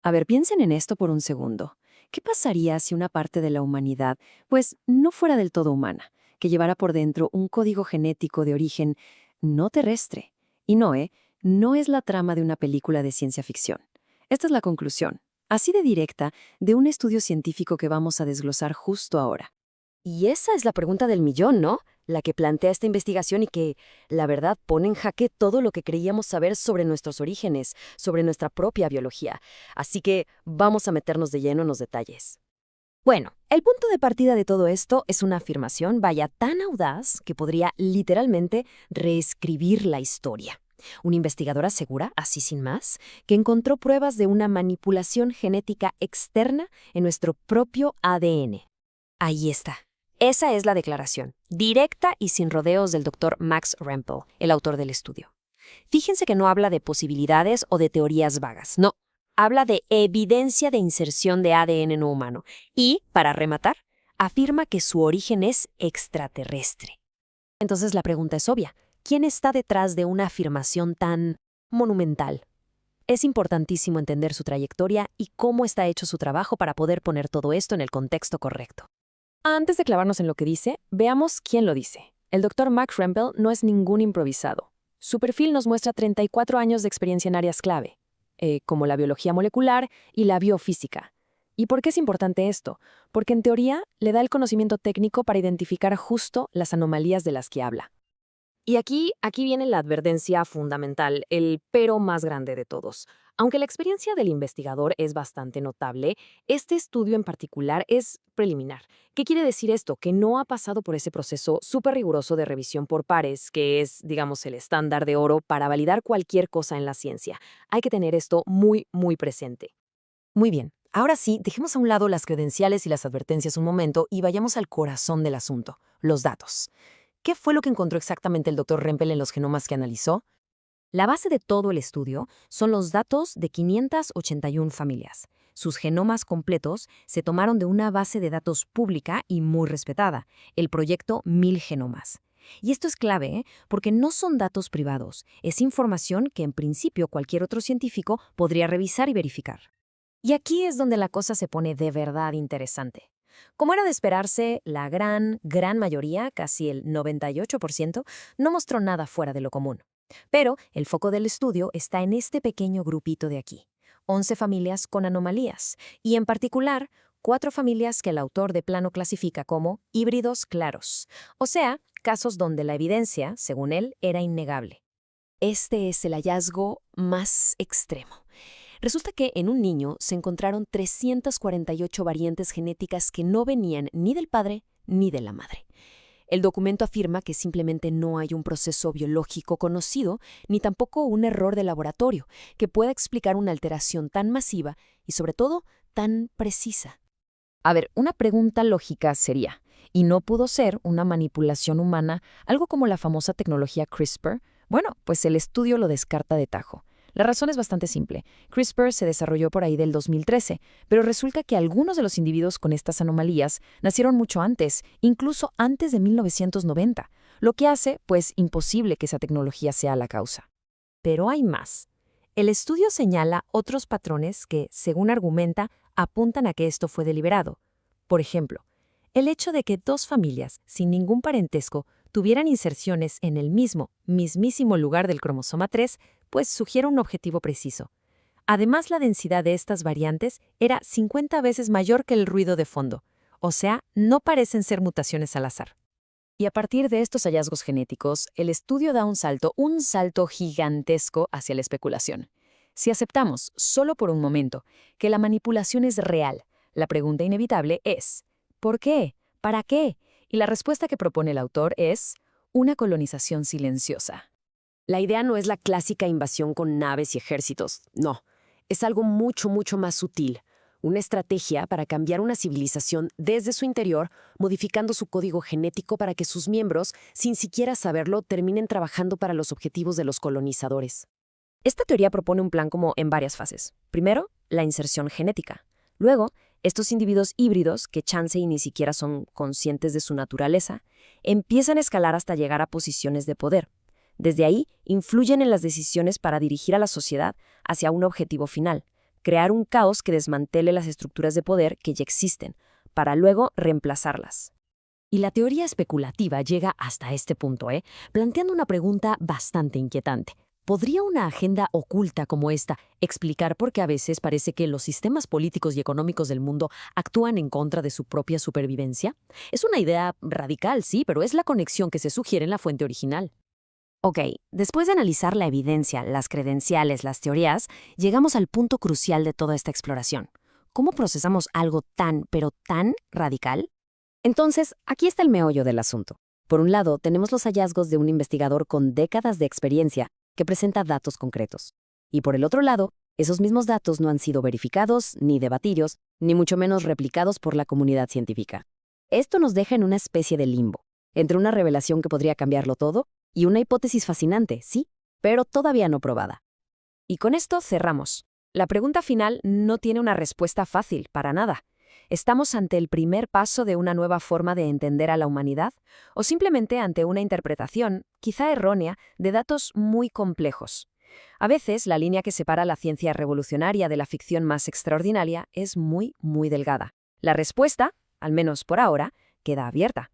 A ver, piensen en esto por un segundo. ¿Qué pasaría si una parte de la humanidad, pues, no fuera del todo humana, que llevara por dentro un código genético de origen no terrestre? Y no, no es la trama de una película de ciencia ficción. Esta es la conclusión, así de directa, de un estudio científico que vamos a desglosar justo ahora. Y esa es la pregunta del millón, ¿no? La que plantea esta investigación y que, la verdad, pone en jaque todo lo que creíamos saber sobre nuestros orígenes, sobre nuestra propia biología. Así que vamos a meternos de lleno en los detalles. Bueno, el punto de partida de todo esto es una afirmación, vaya, tan audaz que podría literalmente reescribir la historia. Una investigadora asegura, así sin más, que encontró pruebas de una manipulación genética externa en nuestro propio ADN. Ahí está. Esa es la declaración, directa y sin rodeos del doctor Max Rempel, el autor del estudio. Fíjense que no habla de posibilidades o de teorías vagas, no. Habla de evidencia de inserción de ADN no humano y, para rematar, afirma que su origen es extraterrestre. Entonces la pregunta es obvia. ¿Quién está detrás de una afirmación tan monumental? Es importantísimo entender su trayectoria y cómo está hecho su trabajo para poder poner todo esto en el contexto correcto. Antes de clavarnos en lo que dice, veamos quién lo dice. El doctor Max Rempel no es ningún improvisado. Su perfil nos muestra 34 años de experiencia en áreas clave, como la biología molecular y la biofísica. ¿Y por qué es importante esto? Porque en teoría le da el conocimiento técnico para identificar justo las anomalías de las que habla. Y aquí viene la advertencia fundamental, el pero más grande de todos. Aunque la experiencia del investigador es bastante notable, este estudio en particular es preliminar. ¿Qué quiere decir esto? Que no ha pasado por ese proceso súper riguroso de revisión por pares, que es, digamos, el estándar de oro para validar cualquier cosa en la ciencia. Hay que tener esto muy, muy presente. Muy bien, ahora sí, dejemos a un lado las credenciales y las advertencias un momento y vayamos al corazón del asunto, los datos. ¿Qué fue lo que encontró exactamente el doctor Rempel en los genomas que analizó? La base de todo el estudio son los datos de 581 familias. Sus genomas completos se tomaron de una base de datos pública y muy respetada, el proyecto 1000 Genomas. Y esto es clave, porque no son datos privados, es información que en principio cualquier otro científico podría revisar y verificar. Y aquí es donde la cosa se pone de verdad interesante. Como era de esperarse, la gran mayoría, casi el 98%, no mostró nada fuera de lo común. Pero el foco del estudio está en este pequeño grupito de aquí, 11 familias con anomalías, y en particular, 4 familias que el autor de plano clasifica como híbridos claros, o sea, casos donde la evidencia, según él, era innegable. Este es el hallazgo más extremo. Resulta que en un niño se encontraron 348 variantes genéticas que no venían ni del padre ni de la madre. El documento afirma que simplemente no hay un proceso biológico conocido, ni tampoco un error de laboratorio, que pueda explicar una alteración tan masiva y, sobre todo, tan precisa. A ver, una pregunta lógica sería, ¿y no pudo ser una manipulación humana, algo como la famosa tecnología CRISPR? Bueno, pues el estudio lo descarta de tajo. La razón es bastante simple. CRISPR se desarrolló por ahí del 2013, pero resulta que algunos de los individuos con estas anomalías nacieron mucho antes, incluso antes de 1990, lo que hace, pues, imposible que esa tecnología sea la causa. Pero hay más. El estudio señala otros patrones que, según argumenta, apuntan a que esto fue deliberado. Por ejemplo, el hecho de que dos familias sin ningún parentesco tuvieran inserciones en el mismísimo lugar del cromosoma 3, pues sugiere un objetivo preciso. Además, la densidad de estas variantes era 50 veces mayor que el ruido de fondo, o sea, no parecen ser mutaciones al azar. Y a partir de estos hallazgos genéticos, el estudio da un salto gigantesco hacia la especulación. Si aceptamos, solo por un momento, que la manipulación es real, la pregunta inevitable es, ¿por qué? ¿Para qué? Y la respuesta que propone el autor es una colonización silenciosa. La idea no es la clásica invasión con naves y ejércitos, no. Es algo mucho más sutil. Una estrategia para cambiar una civilización desde su interior, modificando su código genético para que sus miembros, sin siquiera saberlo, terminen trabajando para los objetivos de los colonizadores. Esta teoría propone un plan como en varias fases. Primero, la inserción genética. Luego, estos individuos híbridos, que chance y ni siquiera son conscientes de su naturaleza, empiezan a escalar hasta llegar a posiciones de poder. Desde ahí, influyen en las decisiones para dirigir a la sociedad hacia un objetivo final, crear un caos que desmantele las estructuras de poder que ya existen, para luego reemplazarlas. Y la teoría especulativa llega hasta este punto, planteando una pregunta bastante inquietante. ¿Podría una agenda oculta como esta explicar por qué a veces parece que los sistemas políticos y económicos del mundo actúan en contra de su propia supervivencia? Es una idea radical, sí, pero es la conexión que se sugiere en la fuente original. Ok, después de analizar la evidencia, las credenciales, las teorías, llegamos al punto crucial de toda esta exploración. ¿Cómo procesamos algo tan, pero tan radical? Entonces, aquí está el meollo del asunto. Por un lado, tenemos los hallazgos de un investigador con décadas de experiencia que presenta datos concretos. Y por el otro lado, esos mismos datos no han sido verificados, ni debatidos, ni mucho menos replicados por la comunidad científica. Esto nos deja en una especie de limbo, entre una revelación que podría cambiarlo todo y una hipótesis fascinante, sí, pero todavía no probada. Y con esto cerramos. La pregunta final no tiene una respuesta fácil, para nada. ¿Estamos ante el primer paso de una nueva forma de entender a la humanidad? ¿O simplemente ante una interpretación, quizá errónea, de datos muy complejos? A veces, la línea que separa la ciencia revolucionaria de la ficción más extraordinaria es muy, muy delgada. La respuesta, al menos por ahora, queda abierta.